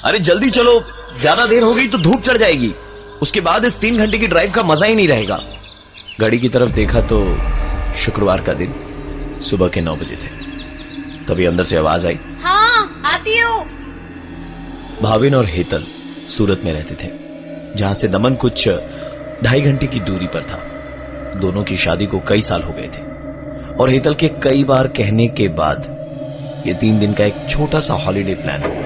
अरे जल्दी चलो, ज्यादा देर हो गई तो धूप चढ़ जाएगी। उसके बाद इस 3 घंटे की ड्राइव का मजा ही नहीं रहेगा। घड़ी की तरफ देखा तो शुक्रवार का दिन सुबह के 9 बजे थे। तभी अंदर से आवाज आई, हाँ आती हूँ। भाविन और हेतल सूरत में रहते थे, जहां से दमन कुछ 2.5 घंटे की दूरी पर था। दोनों की शादी को कई साल हो गए थे और हेतल के कई बार कहने के बाद ये 3 दिन का एक छोटा सा हॉलिडे प्लान हो।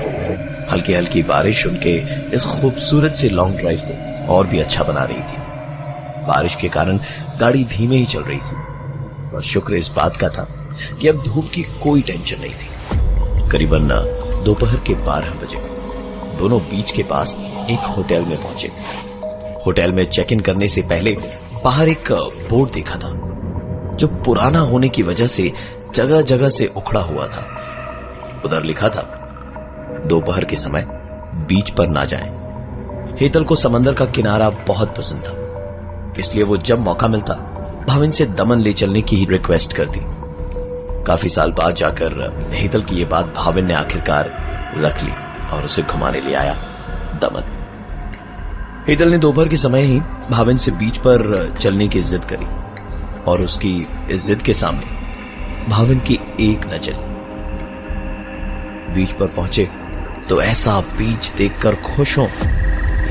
हल्की हल्की बारिश उनके इस खूबसूरत से लॉन्ग ड्राइव को और भी अच्छा बना रही थी। बारिश के कारण गाड़ी धीमे ही चल रही थी और शुक्र इस बात का था कि अब धूप की कोई टेंशन नहीं थी। करीबन दोपहर के 12 बजे दोनों बीच के पास एक होटल में पहुंचे। होटल में चेक इन करने से पहले बाहर एक बोर्ड देखा था जो पुराना होने की वजह से जगह जगह से उखड़ा हुआ था। उधर लिखा था, दोपहर के समय बीच पर ना जाएं। हेतल को समंदर का किनारा बहुत पसंद था, इसलिए वो जब मौका मिलता भाविन से दमन ले चलने की ही रिक्वेस्ट करती। काफी साल बाद जाकर हेतल की ये बात भाविन ने आखिरकार रख ली और उसे घुमाने ले आया दमन। हेतल ने दोपहर के समय ही भाविन से बीच पर चलने की जिद करी और उसकी इस जिद के सामने भाविन की एक न चली। बीच पर पहुंचे तो ऐसा बीच देखकर खुश हो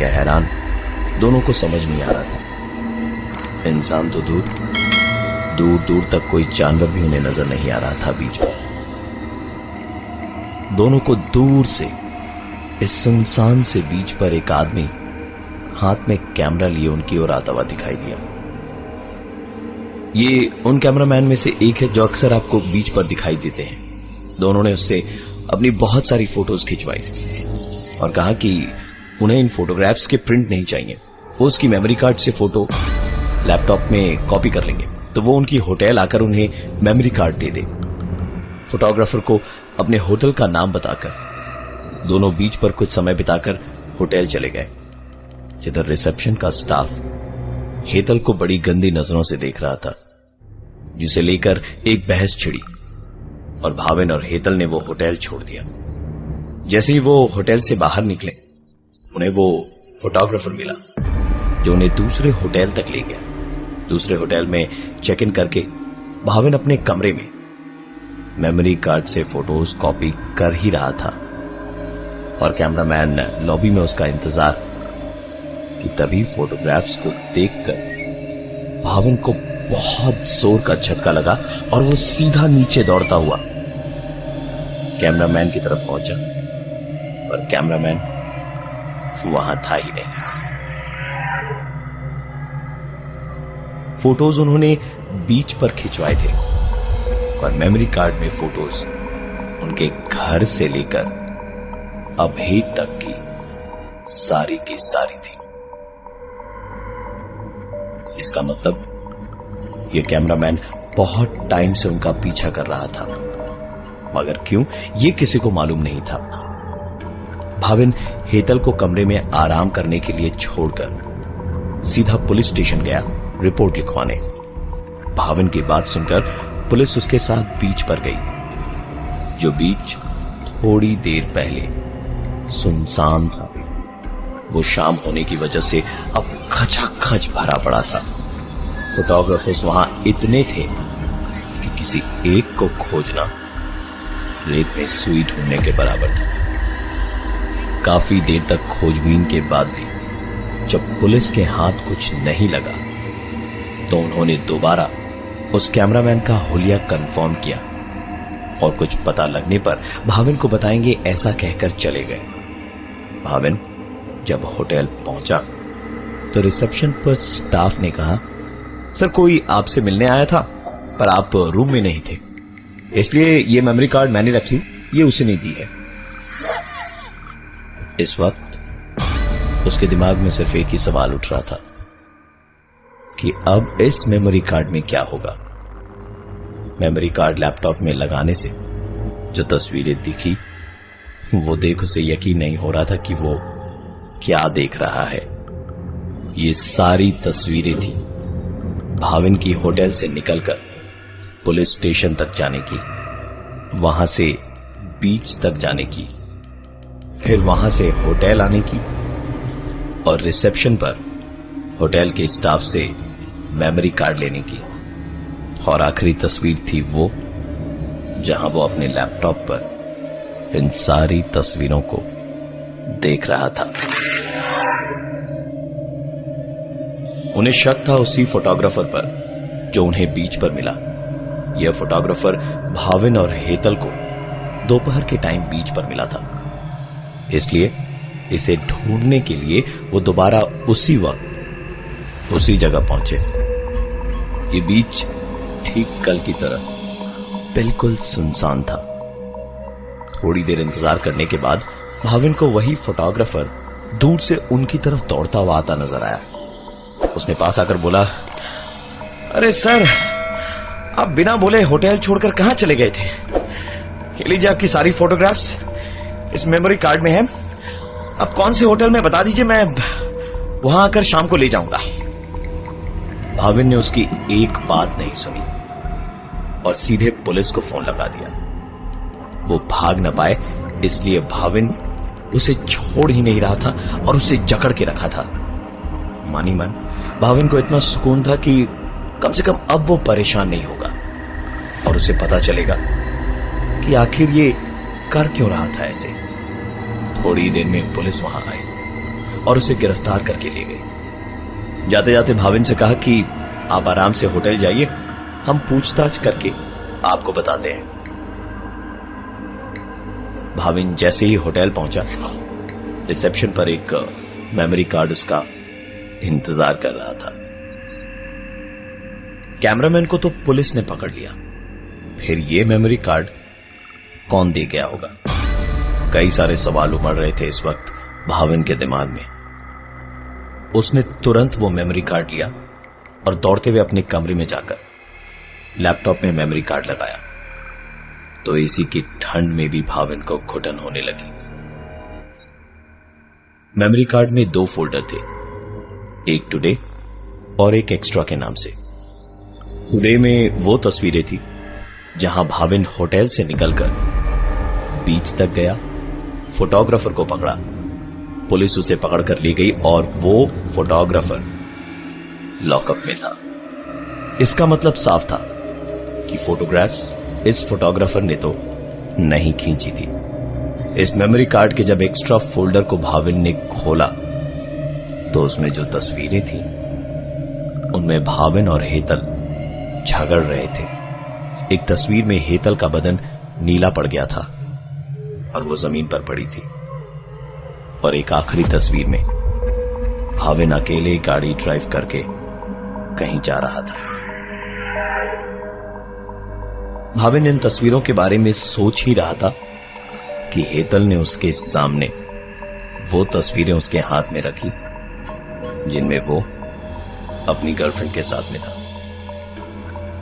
या हैरान, दोनों को समझ नहीं आ रहा था। इंसान तो दूर दूर तक कोई जानवर भी उन्हें नजर नहीं आ रहा था। बीच में दोनों को दूर से इस सुनसान से बीच पर एक आदमी हाथ में कैमरा लिए उनकी ओर आता हुआ दिखाई दिया। ये उन कैमरामैन में से एक है जो अक्सर आपको बीच पर दिखाई देते हैं। दोनों ने उससे अपनी बहुत सारी फोटोज खिंचवाई और कहा कि उन्हें इन फोटोग्राफ्स के प्रिंट नहीं चाहिए, वो उसकी मेमोरी कार्ड से फोटो लैपटॉप में कॉपी कर लेंगे तो वो उनकी होटल आकर उन्हें मेमोरी कार्ड दे दे। फोटोग्राफर को अपने होटल का नाम बताकर दोनों बीच पर कुछ समय बिताकर होटल चले गए, जिधर रिसेप्शन का स्टाफ हेतल को बड़ी गंदी नजरों से देख रहा था, जिसे लेकर एक बहस छिड़ी और भाविन और हेतल ने वो होटल छोड़ दिया। जैसे ही वो होटल से बाहर निकले उन्हें वो फोटोग्राफर मिला जो उन्हें दूसरे होटल तक ले गया। दूसरे होटल में चेक इन करके भाविन अपने कमरे में मेमोरी कार्ड से फोटोज कॉपी कर ही रहा था और कैमरामैन लॉबी में उसका इंतजार कि तभी फोटोग्राफ्स को देखकर भाविन को बहुत जोर का झटका लगा और वो सीधा नीचे दौड़ता हुआ कैमरामैन की तरफ पहुंचा और कैमरामैन वहां था ही नहीं। फोटोज उन्होंने बीच पर खिंचवाए थे और मेमोरी कार्ड में फोटोज उनके घर से लेकर अभी तक की सारी थी। इसका मतलब ये कैमरामैन बहुत टाइम से उनका पीछा कर रहा था, मगर क्यों ये किसी को मालूम नहीं था। भाविन हेतल को कमरे में आराम करने के लिए छोड़कर सीधा पुलिस स्टेशन गया रिपोर्ट लिखवाने। भाविन की बात सुनकर पुलिस उसके साथ बीच पर गई, जो बीच थोड़ी देर पहले सुनसान था। वो शाम होने की वजह से अब खचाखच भरा पड़ा था। फोटोग्राफर्स वहां इतने थे कि किसी एक को खोजना रेत में सुई ढूंढने के बराबर था। काफी देर तक खोजबीन के बाद भी जब पुलिस के हाथ कुछ नहीं लगा तो उन्होंने दोबारा उस कैमरामैन का हुलिया कंफर्म किया और कुछ पता लगने पर भाविन को बताएंगे ऐसा कहकर चले गए। भाविन जब होटल पहुंचा तो रिसेप्शन पर स्टाफ ने कहा, सर कोई आपसे मिलने आया था पर आप रूम में नहीं थे, इसलिए ये मेमोरी कार्ड मैंने रख ली, ये उसी ने दी है। इस वक्त उसके दिमाग में सिर्फ एक ही सवाल उठ रहा था कि अब इस मेमोरी कार्ड में क्या होगा। मेमोरी कार्ड लैपटॉप में लगाने से जो तस्वीरें दिखी वो देख उसे यकीन नहीं हो रहा था कि वो क्या देख रहा है। ये सारी तस्वीरें थी भाविन की होटल से निकलकर पुलिस स्टेशन तक जाने की, वहां से बीच तक जाने की। फिर वहां से होटल आने की और रिसेप्शन पर होटल के स्टाफ से मेमोरी कार्ड लेने की, और आखिरी तस्वीर थी वो जहां वो अपने लैपटॉप पर इन सारी तस्वीरों को देख रहा था। उन्हें शक था उसी फोटोग्राफर पर जो उन्हें बीच पर मिला। यह फोटोग्राफर भाविन और हेतल को दोपहर के टाइम बीच पर मिला था, इसलिए इसे ढूंढने के लिए वो दोबारा उसी वक्त उसी जगह पहुंचे। ये बीच ठीक कल की तरह बिल्कुल सुनसान था। थोड़ी देर इंतजार करने के बाद भाविन को वही फोटोग्राफर दूर से उनकी तरफ दौड़ता हुआ आता नजर आया। उसने पास आकर बोला, अरे सर, आप बिना बोले होटल छोड़कर कहां चले गए थे? ये लीजिए आपकी सारी फोटोग्राफ्स इस मेमोरी कार्ड में है। आप कौन से होटल में बता दीजिए, मैं वहां आकर शाम को ले जाऊंगा। भाविन ने उसकी एक बात नहीं सुनी और सीधे पुलिस को फोन लगा दिया। वो भाग न पाए इसलिए भाविन उसे छोड़ ही नहीं रहा था और उसे जकड़ के रखा था। मानी मन भाविन को इतना सुकून था कि कम से कम अब वो परेशान नहीं होगा और उसे पता चलेगा कि आखिर ये कर क्यों रहा था ऐसे। थोड़ी देर में पुलिस वहां आई और उसे गिरफ्तार करके ले गई। जाते जाते भाविन से कहा कि आप आराम से होटल जाइए, हम पूछताछ करके आपको बताते हैं। भाविन जैसे ही होटल पहुंचा, रिसेप्शन पर एक मेमोरी कार्ड उसका इंतजार कर रहा था। कैमरामैन को तो पुलिस ने पकड़ लिया, फिर ये मेमोरी कार्ड कौन दे गया होगा? कई सारे सवाल उमड़ रहे थे इस वक्त भाविन के दिमाग में। उसने तुरंत वो मेमोरी कार्ड लिया और दौड़ते हुए अपने कमरे में जाकर लैपटॉप में मेमोरी कार्ड लगाया तो एसी की ठंड में भी भाविन को घुटन होने लगी। मेमोरी कार्ड में 2 फोल्डर थे, एक टुडे और एक एक्स्ट्रा के नाम से। टुडे में वो तस्वीरें थी जहां भाविन होटल से निकलकर बीच तक गया, फोटोग्राफर को पकड़ा, पुलिस उसे पकड़कर ले गई और वो फोटोग्राफर लॉकअप में था। इसका मतलब साफ था कि फोटोग्राफ्स इस फोटोग्राफर ने तो नहीं खींची थी। इस मेमोरी कार्ड के जब एक्स्ट्रा फोल्डर को भाविन ने खोला तो उसमें जो तस्वीरें थी उनमें भाविन और हेतल झगड़ रहे थे। एक तस्वीर में हेतल का बदन नीला पड़ गया था और वो जमीन पर पड़ी थी, और एक आखिरी तस्वीर में भाविन अकेले गाड़ी ड्राइव करके कहीं जा रहा था। भाविन इन तस्वीरों के बारे में सोच ही रहा था कि हेतल ने उसके सामने वो तस्वीरें उसके हाथ में रखी जिनमें वो अपनी गर्लफ्रेंड के साथ में था।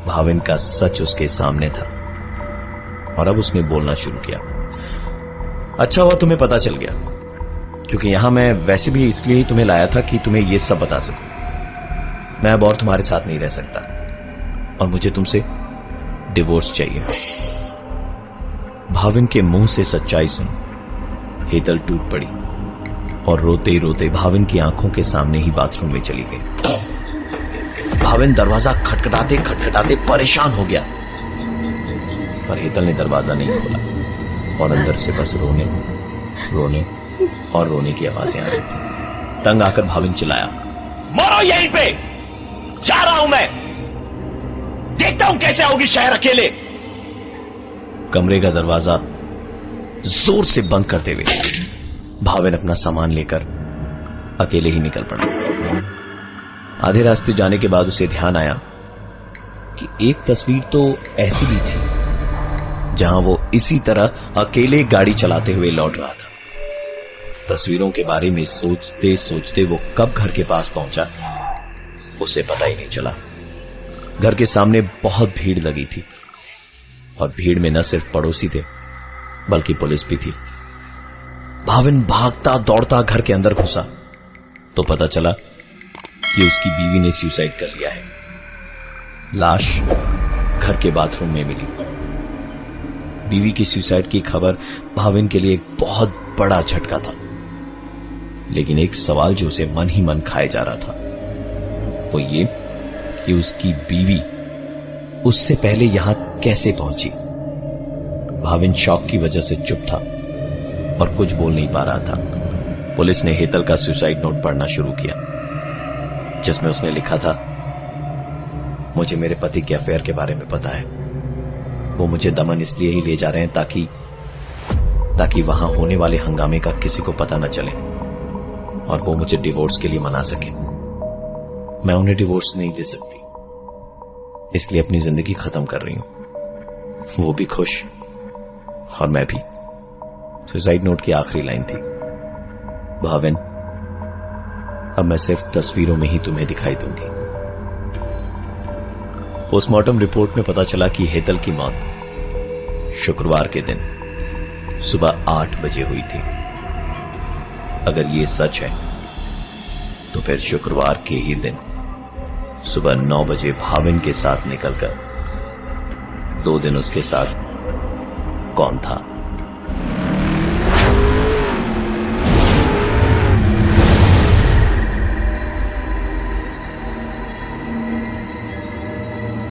भाविन का सच उसके सामने था और अब उसने बोलना शुरू किया। अच्छा हुआ तुम्हें पता चल गया, क्योंकि यहां मैं वैसे भी इसलिए ही तुम्हें लाया था कि तुम्हें यह सब बता सकूं। मैं अब और तुम्हारे साथ नहीं रह सकता और मुझे तुमसे डिवोर्स चाहिए। भाविन के मुंह से सच्चाई सुन हेतल टूट पड़ी और रोते रोते भाविन की आंखों के सामने ही बाथरूम में चली गई। भाविन दरवाजा खटखटाते खटखटाते परेशान हो गया, पर हेतल ने दरवाजा नहीं खोला और अंदर से बस रोने रोने और रोने की आवाजें आ रही थी। तंग आकर भाविन चिल्लाया, मरो यहीं पे, जा रहा हूं मैं, देखता हूं कैसे आओगी शहर अकेले। कमरे का दरवाजा जोर से बंद करते हुए भाविन अपना सामान लेकर अकेले ही निकल पड़ा। आधे रास्ते जाने के बाद उसे ध्यान आया कि एक तस्वीर तो ऐसी भी थी जहां वो इसी तरह अकेले गाड़ी चलाते हुए लौट रहा था। तस्वीरों के बारे में सोचते सोचते वो कब घर के पास पहुंचा उसे पता ही नहीं चला। घर के सामने बहुत भीड़ लगी थी और भीड़ में न सिर्फ पड़ोसी थे बल्कि पुलिस भी थी। भाविन भागता दौड़ता घर के अंदर घुसा तो पता चला कि उसकी बीवी ने सुसाइड कर लिया है। लाश घर के बाथरूम में मिली। बीवी की सुसाइड की खबर भाविन के लिए एक बहुत बड़ा झटका था, लेकिन एक सवाल जो उसे मन ही मन खाए जा रहा था वो ये कि उसकी बीवी उससे पहले यहां कैसे पहुंची। भाविन शॉक की वजह से चुप था और कुछ बोल नहीं पा रहा था। पुलिस ने हेतल का सुसाइड नोट पढ़ना शुरू किया, जिसमें उसने लिखा था, मुझे मेरे पति के अफेयर के बारे में पता है। वो मुझे दमन इसलिए ही ले जा रहे हैं ताकि वहां होने वाले हंगामे का किसी को पता न चले और वो मुझे डिवोर्स के लिए मना सके। मैं उन्हें डिवोर्स नहीं दे सकती, इसलिए अपनी जिंदगी खत्म कर रही हूं। वो भी खुश और मैं भी। सुसाइड नोट की आखिरी लाइन थी, भाविन अब मैं सिर्फ तस्वीरों में ही तुम्हें दिखाई दूंगी। पोस्टमार्टम रिपोर्ट में पता चला कि हेतल की मौत शुक्रवार के दिन सुबह 8 बजे हुई थी। अगर ये सच है तो फिर शुक्रवार के ही दिन सुबह 9 बजे भाविन के साथ निकलकर 2 दिन उसके साथ कौन था?